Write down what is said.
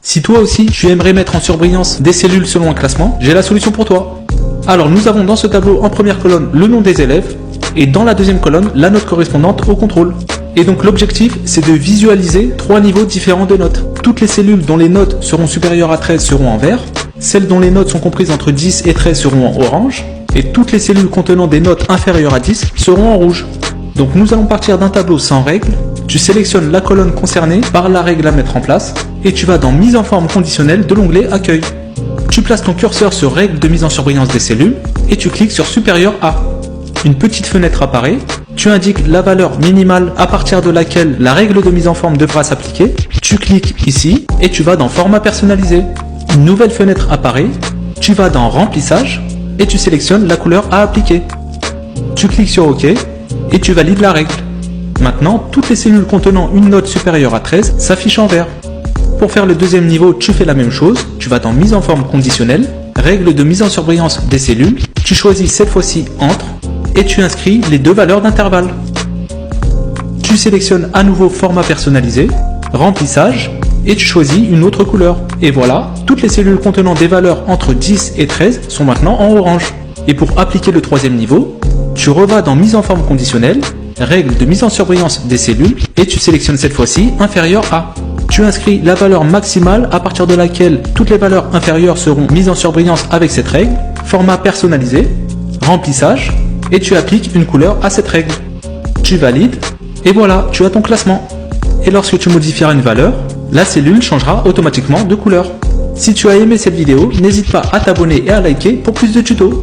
Si toi aussi tu aimerais mettre en surbrillance des cellules selon un classement, j'ai la solution pour toi. Alors nous avons dans ce tableau en première colonne le nom des élèves et dans la deuxième colonne la note correspondante au contrôle. Et donc l'objectif c'est de visualiser 3 niveaux différents de notes. Toutes les cellules dont les notes seront supérieures à 13 seront en vert, celles dont les notes sont comprises entre 10 et 13 seront en orange, et toutes les cellules contenant des notes inférieures à 10 seront en rouge. Donc nous allons partir d'un tableau sans règle. Tu sélectionnes la colonne concernée par la règle à mettre en place et tu vas dans mise en forme conditionnelle de l'onglet accueil. Tu places ton curseur sur règle de mise en surbrillance des cellules et tu cliques sur supérieur à. Une petite fenêtre apparaît, tu indiques la valeur minimale à partir de laquelle la règle de mise en forme devra s'appliquer. Tu cliques ici et tu vas dans format personnalisé. Une nouvelle fenêtre apparaît, tu vas dans remplissage et tu sélectionnes la couleur à appliquer. Tu cliques sur OK et tu valides la règle. Maintenant, toutes les cellules contenant une note supérieure à 13 s'affichent en vert. Pour faire le deuxième niveau, tu fais la même chose, tu vas dans mise en forme conditionnelle, règle de mise en surbrillance des cellules, tu choisis cette fois-ci entre et tu inscris les 2 valeurs d'intervalle. Tu sélectionnes à nouveau format personnalisé, remplissage et tu choisis une autre couleur. Et voilà, toutes les cellules contenant des valeurs entre 10 et 13 sont maintenant en orange. Et pour appliquer le troisième niveau, tu revas dans mise en forme conditionnelle, règle de mise en surbrillance des cellules et tu sélectionnes cette fois-ci inférieur à. Tu inscris la valeur maximale à partir de laquelle toutes les valeurs inférieures seront mises en surbrillance avec cette règle, format personnalisé, remplissage et tu appliques une couleur à cette règle. Tu valides et voilà, tu as ton classement. Et lorsque tu modifieras une valeur, la cellule changera automatiquement de couleur. Si tu as aimé cette vidéo, n'hésite pas à t'abonner et à liker pour plus de tutos.